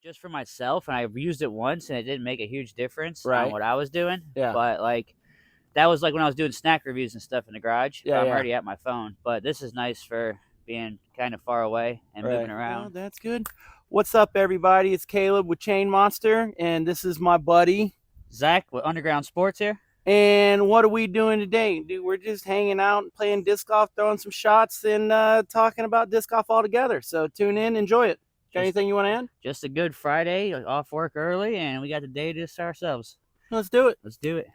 just for myself, and I used it once, and it didn't make a huge difference on Right. what I was doing. Yeah. But like that was like when I was doing snack reviews and stuff in the garage. Yeah, I'm yeah. already at my phone, but this is nice for being kind of far away and Right. moving around. Well, that's good. What's up, everybody? It's Caleb with Chain Monster, and this is my buddy Zach with Underground Sports here. And what are we doing today? Dude, we're just hanging out and playing disc golf, throwing some shots, and talking about disc golf all together. So tune in, enjoy it. Got anything you want to add? Just a good Friday, off work early, and we got the day to ourselves. Let's do it. Let's do it.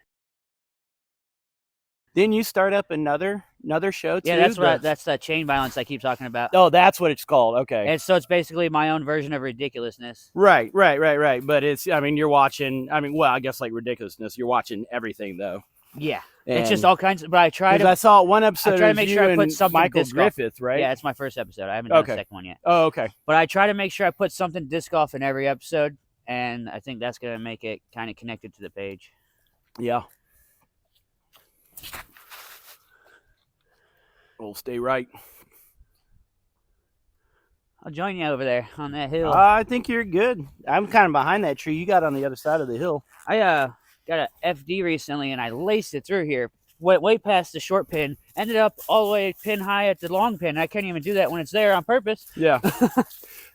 Didn't you start up another show too? Yeah, that's that chain violence I keep talking about. Oh, that's what it's called. Okay. And so it's basically my own version of ridiculousness. Right. But it's, I mean, you're watching, well, I guess like ridiculousness. You're watching everything though. Yeah. It's just all kinds of, but I saw one episode. I try to make sure I put something Michael disc golf. Griffith, right? Yeah, it's my first episode. I haven't done the second one yet. Oh, okay. But I try to make sure I put something disc golf in every episode, and I think that's going to make it kind of connected to the page. Yeah. We'll stay right. I'll join you over there on that hill. I think you're good. I'm kind of behind that tree. You got on the other side of the hill. I got a FD recently, and I laced it through here. Went way past the short pin. Ended up all the way pin high at the long pin. I can't even do that when it's there on purpose. Yeah.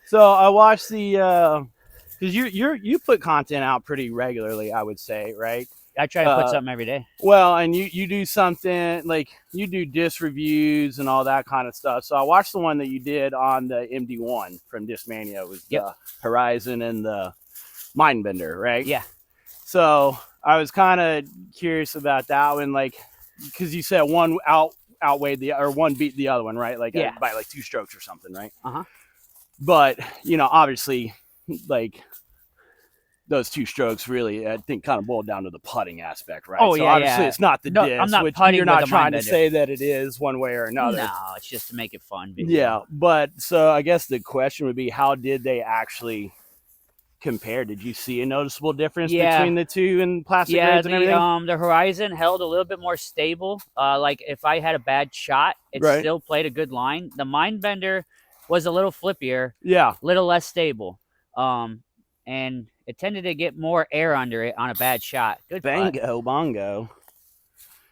So I watched the because you put content out pretty regularly, I would say, right? I try to put something every day. Well, and you do something like you do disc reviews and all that kind of stuff. So I watched the one that you did on the MD1 from Discmania. It was the Horizon and the Mindbender, right? Yeah. So I was kind of curious about that one, like, because you said one outweighed the, or one beat the other one, right? Like by like 2 strokes or something, right? Uh-huh. But, obviously, like, those 2 strokes really, I think, kind of boiled down to the putting aspect, right? Oh, so yeah, obviously it's not the disc, I'm not which putting you're not with the trying to Mindbender. say that it is one way or another. No, it's just to make it fun. Yeah, but so I guess the question would be, how did they actually compare? Did you see a noticeable difference between the two and plastic grades and everything? The Horizon held a little bit more stable. Like if I had a bad shot, it still played a good line. The Mindbender was a little flippier, little less stable, and it tended to get more air under it on a bad shot. Good Bango bongo.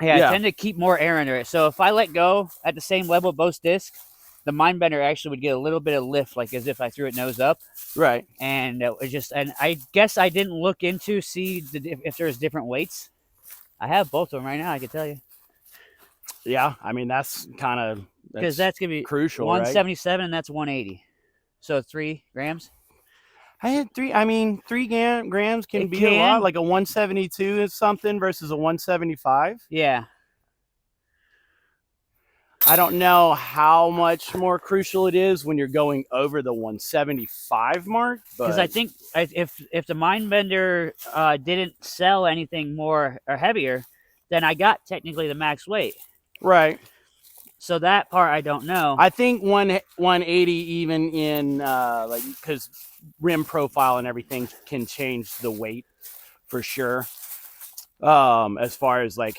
Yeah, I tend to keep more air under it. So if I let go at the same level of both discs, the Mindbender actually would get a little bit of lift, like as if I threw it nose up. Right. And it was just, and I guess I didn't look into if there's different weights. I have both of them right now, I can tell you. Yeah, I mean, that's kind of, because that's going to be crucial, 177 and that's 180. So 3 grams. I had 3. I mean, 3 grams can be a lot. Like a 172 is something versus a 175. Yeah. I don't know how much more crucial it is when you're going over the 175 mark. Because I think if the Mindbender didn't sell anything more or heavier, then I got technically the max weight. Right. So that part I don't know. I think 180 even in like, because rim profile and everything can change the weight for sure. As far as like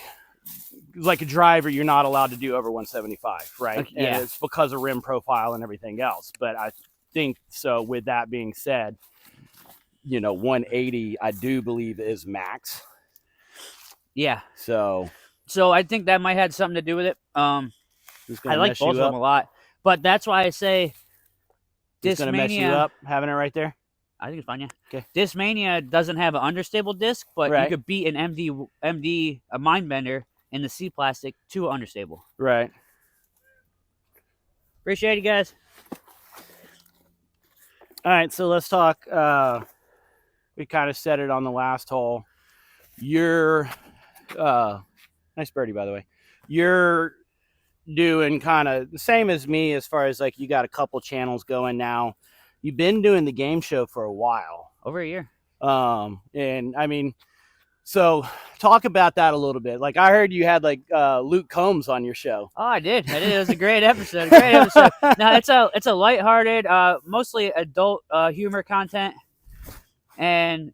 a driver, you're not allowed to do over 175, right? Okay, yeah. And it's because of rim profile and everything else. But I think so. With that being said, 180 I do believe is max. Yeah. So I think that might have something to do with it. I like both of them a lot, but that's why I say Discmania. Gonna mess you up having it right there. I think it's fine. Yeah. Okay. Discmania doesn't have an understable disc, but you could beat an MD a Mindbender in the C plastic to understable. Right. Appreciate it, guys. All right, so let's talk. We kind of said it on the last hole. You're nice birdie, by the way. You're doing kind of the same as me as far as like you got a couple channels going now. You've been doing the game show for a while. Over a year. And I mean, so talk about that a little bit. Like I heard you had like Luke Combs on your show. Oh, I did. It was a great episode. No, it's a lighthearted, mostly adult humor content, and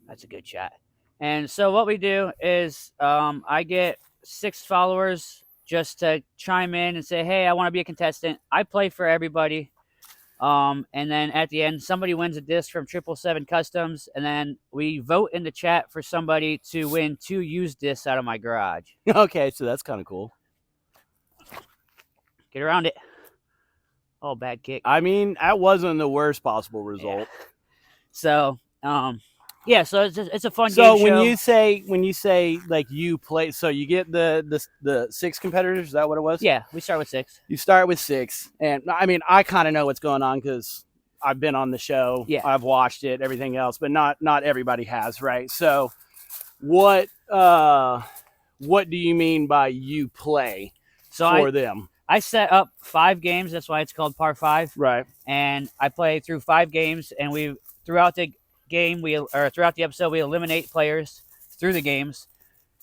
that's a good shot. And so what we do is I get 6 followers just to chime in and say, hey, I want to be a contestant. I play for everybody. And then at the end, somebody wins a disc from 777 Customs, and then we vote in the chat for somebody to win 2 used discs out of my garage. Okay, so that's kind of cool. Get around it. Oh, bad kick. I mean, that wasn't the worst possible result. Yeah. So, yeah, so it's a fun game show. So when you say like you play, so you get the 6 competitors. Is that what it was? Yeah, we start with 6. You start with 6, and I mean, I kind of know what's going on because I've been on the show. Yeah, I've watched it, everything else, but not everybody has, right? So, what do you mean by you play for them? I set up 5 games. That's why it's called Par 5. Right. And I play through 5 games, and throughout the episode, we eliminate players through the games,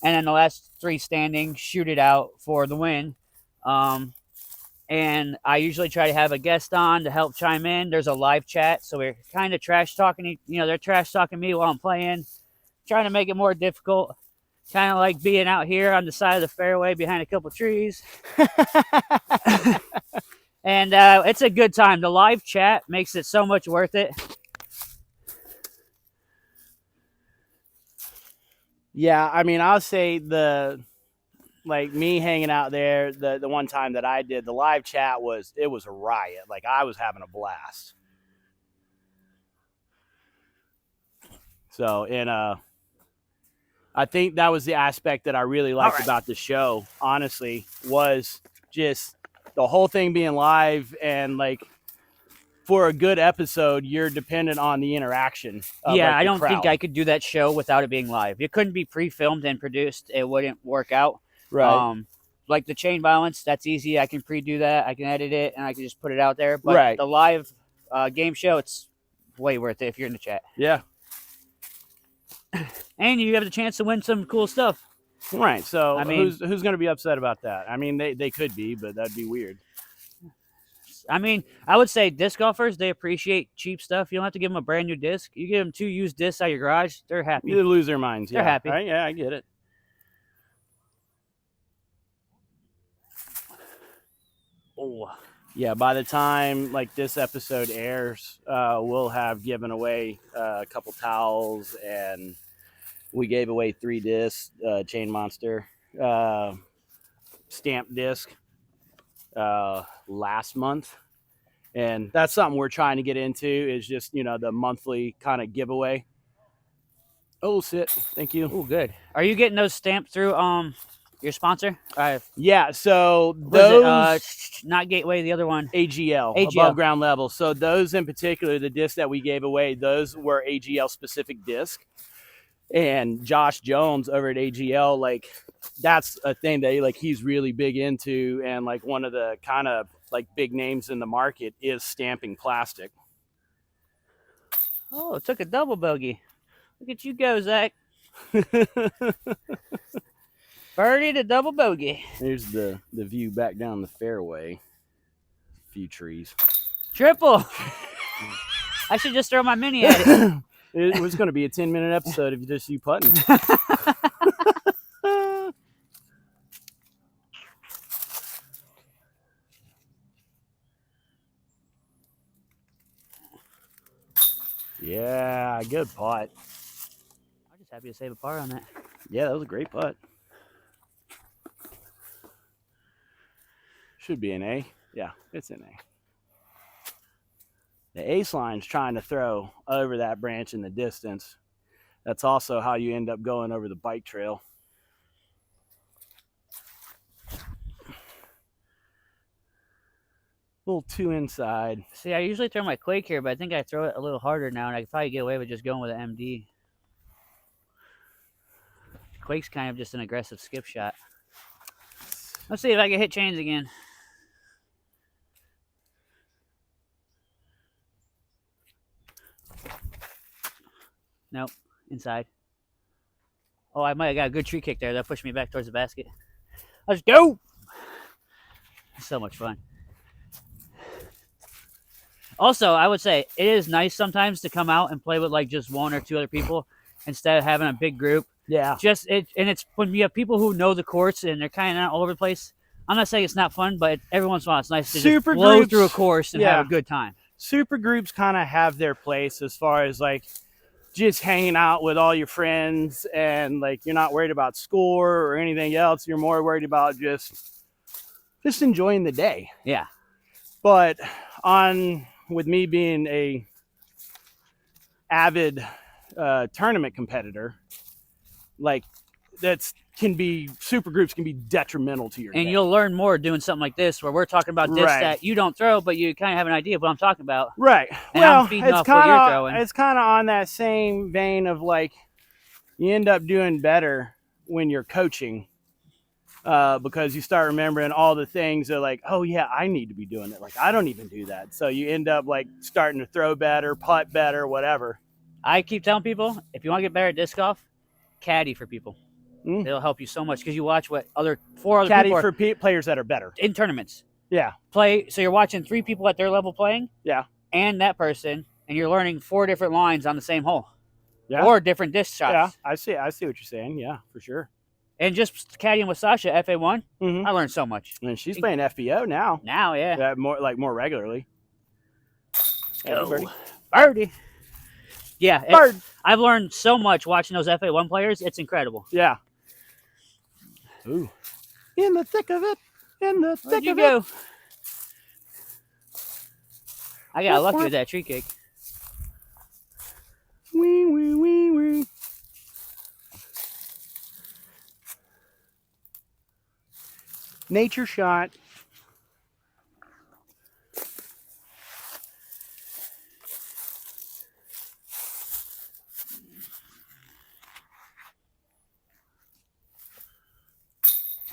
and then the last 3 standing shoot it out for the win. And I usually try to have a guest on to help chime in. There's a live chat, so we're kind of trash talking. They're trash talking me while I'm playing, trying to make it more difficult. Kind of like being out here on the side of the fairway behind a couple trees. And it's a good time. The live chat makes it so much worth it. Yeah, I mean, I'll say me hanging out there, the one time that I did, the live chat was a riot. Like, I was having a blast. So, and I think that was the aspect that I really liked about the show, honestly, was just the whole thing being live, and like for a good episode, you're dependent on the interaction. Yeah, I don't think I could do that show without it being live. It couldn't be pre-filmed and produced. It wouldn't work out. Right. Like the chain violence, that's easy. I can pre-do that. I can edit it, and I can just put it out there. But the live game show, it's way worth it if you're in the chat. Yeah. And you have the chance to win some cool stuff. Right. So I mean, who's going to be upset about that? I mean, they could be, but that'd be weird. I mean, I would say disc golfers, they appreciate cheap stuff. You don't have to give them a brand new disc. You give them 2 used discs out of your garage, they're happy. You lose their minds. They're happy. Right? Yeah, I get it. Oh. Yeah, by the time like this episode airs, we'll have given away a couple towels, and we gave away 3 discs, Chain Monster, stamp disc last month. And that's something we're trying to get into, is just, the monthly kind of giveaway. Oh, sit. Thank you. Oh, good. Are you getting those stamped through your sponsor? Yeah, so those... not Gateway, the other one. AGL, above ground level. So those in particular, the discs that we gave away, those were AGL-specific discs. And Josh Jones over at AGL, like, that's a thing that like he's really big into, and like one of the kind of like big names in the market is stamping plastic. Oh, it took a double bogey. Look at you go, Zach. Birdie to double bogey. Here's the view back down the fairway. A few trees. Triple. I should just throw my mini at it. It was going to be a 10-minute episode if you just you putting. Yeah, good putt. I'm just happy to save a par on that. Yeah, that was a great putt. Should be an A. Yeah, it's an A. The ace line's trying to throw over that branch in the distance. That's also how you end up going over the bike trail. A little too inside. See, I usually throw my Quake here, but I think I throw it a little harder now, and I could probably get away with just going with an MD. Quake's kind of just an aggressive skip shot. Let's see if I can hit chains again. Nope, inside. Oh, I might have got a good tree kick there. That pushed me back towards the basket. Let's go! So much fun. Also, I would say it is nice sometimes to come out and play with like just 1 or 2 other people instead of having a big group. Yeah. And it's when you have people who know the course and they're kind of all over the place. I'm not saying it's not fun, but every once in a while it's nice to just blow through a course and have a good time. super groups kind of have their place as far as like just hanging out with all your friends, and like you're not worried about score or anything else. You're more worried about just enjoying the day. Yeah. But with me being a avid tournament competitor, like super groups can be detrimental to your and day. You'll learn more doing something like this, where we're talking about discs that you don't throw, but you kind of have an idea of what I'm talking about. Right. And well, I'm feeding off what you're throwing. It's kind of on that same vein of like, you end up doing better when you're coaching, because you start remembering all the things that like, oh yeah, I need to be doing it. Like, I don't even do that. So you end up like starting to throw better, putt better, whatever. I keep telling people, if you want to get better at disc golf, caddy for people. It'll help you so much, because you watch what four other caddy people for players that are better in tournaments. Yeah. Play. So you're watching 3 people at their level playing. Yeah. And that person, and you're learning 4 different lines on the same hole. Yeah. Or different disc shots. Yeah, I see what you're saying. Yeah, for sure. And just caddying with Sasha, FA1, I learned so much. And she's playing FBO now. Now, yeah. More regularly. Let's go. Birdie. Yeah. I've learned so much watching those FA1 players. It's incredible. Yeah. Ooh. In the thick of it. In the thick of it. I got lucky with that tree kick. Wee, wee, wee, wee. Nature shot.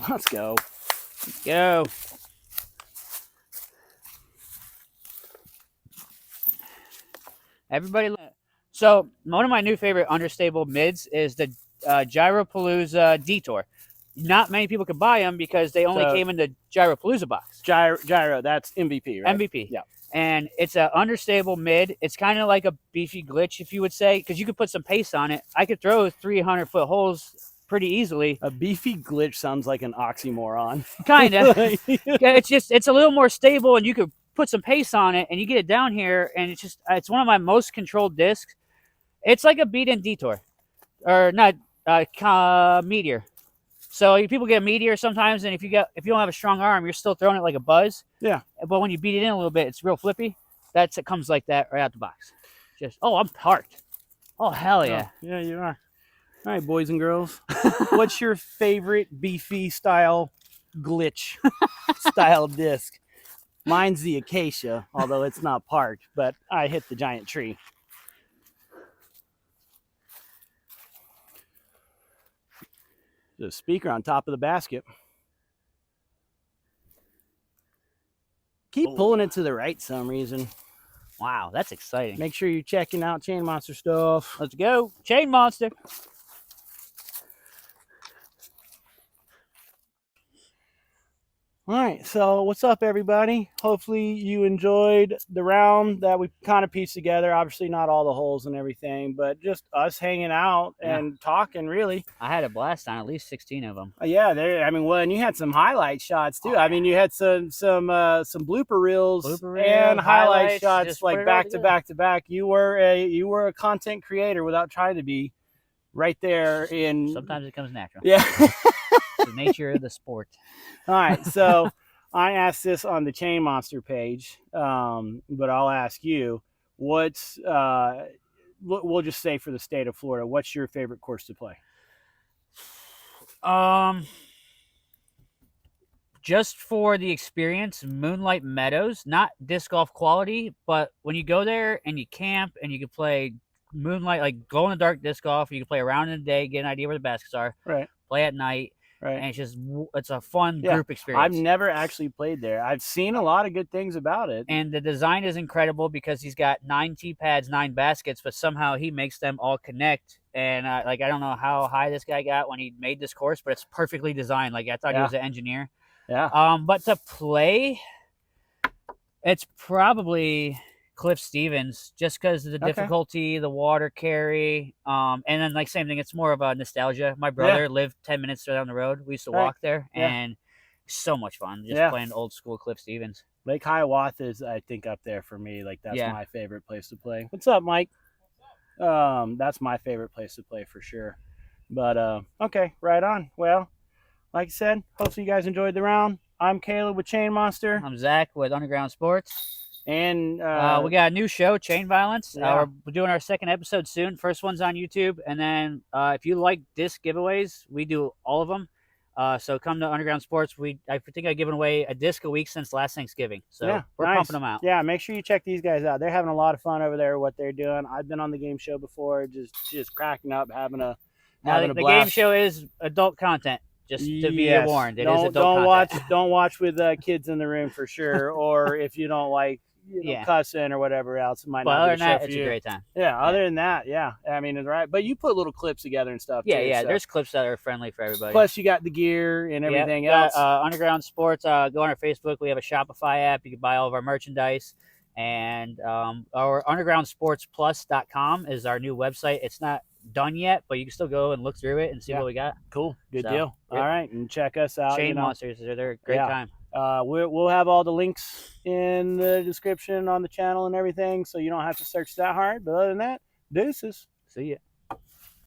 Let's go. Let's go. Everybody. So one of my new favorite understable mids is the Gyropalooza Detour. Not many people could buy them because they only came in the Gyropalooza box. Gyro, that's MVP, right? MVP. Yeah. And it's an understable mid. It's kind of like a beefy glitch, if you would say, because you could put some pace on it. I could throw 300-foot holes pretty easily. A beefy glitch sounds like an oxymoron. Kind of. It's a little more stable, and you could put some pace on it, and you get it down here, and it's one of my most controlled discs. It's like a beat-in Detour, or not Meteor. So people get a Meteor sometimes, and if you don't have a strong arm, you're still throwing it like a buzz. Yeah. But when you beat it in a little bit, it's real flippy. It comes like that right out the box. I'm parked. Oh, hell yeah. Oh, yeah, you are. All right, boys and girls. What's your favorite beefy style glitch style disc? Mine's the Acacia, although it's not parked, but I hit the giant tree. The speaker on top of the basket. Keep pulling it to the right some reason. Wow, that's exciting. Make sure you're checking out Chain Monster stuff. Let's go. Chain Monster. All right, so what's up, everybody? Hopefully you enjoyed the round that we kind of pieced together. Obviously not all the holes and everything, but just us hanging out and talking, really. I had a blast on at least 16 of them. Yeah, and you had some highlight shots too. I mean, you had some blooper reels and highlight shots like back to back. You were a content creator without trying to be, right there in. Sometimes it comes natural. Yeah. The nature of the sport. All right, so I asked this on the Chain Monster page, but I'll ask you, we'll just say for the state of Florida, what's your favorite course to play? Just for the experience, Moonlight Meadows, not disc golf quality, but when you go there and you camp and you can play Moonlight, like glow in the dark disc golf, you can play around in the day, get an idea where the baskets are, right? Play at night. Right. And it's a fun group experience. I've never actually played there. I've seen a lot of good things about it. And the design is incredible because he's got 9 tee pads, 9 baskets, but somehow he makes them all connect. And I don't know how high this guy got when he made this course, but it's perfectly designed. Like I thought he was an engineer. Yeah. But to play, it's probably Cliff Stevens, just because of the difficulty, the water carry, and then like same thing. It's more of a nostalgia. My brother lived 10 minutes down the road. We used to walk there, and so much fun just playing old school Cliff Stevens. Lake Hiawatha is, I think, up there for me. Like, that's Yeah. my favorite place to play. What's up, Mike? That's my favorite place to play for sure. But okay, right on. Well, like I said, hopefully you guys enjoyed the round. I'm Caleb with Chain Monster. I'm Zach with Underground Sports. And we got a new show, Chain Violence. Yeah. We're doing our second episode soon. First one's on YouTube. And then if you like disc giveaways, we do all of them. So come to Underground Sports. I think I've given away a disc a week since last Thanksgiving. So yeah, we're nice. pumping them out. Yeah, make sure you check these guys out. They're having a lot of fun over there, what they're doing. I've been on the game show before, just cracking up, having a the game show is adult content. Just to be warned, it is adult content. Don't watch with kids in the room for sure. Or if you don't like cussing or whatever else, it might not be the show for it's you. a great time. Yeah, other than that, yeah. I mean, it's right. But you put little clips together and stuff. Yeah, too, yeah. so. There's clips that are friendly for everybody. Plus, you got the gear and everything else. Underground Sports. Go on our Facebook. We have a Shopify app. You can buy all of our merchandise. And our undergroundsportsplus.com is our new website. It's not done yet, but you can still go and look through it and see what we got. Cool. Good deal. Yep. All right. And check us out. Chain Monsters. They're a great time. We'll have all the links in the description on the channel and everything, so you don't have to search that hard. But other than that, deuces. See ya.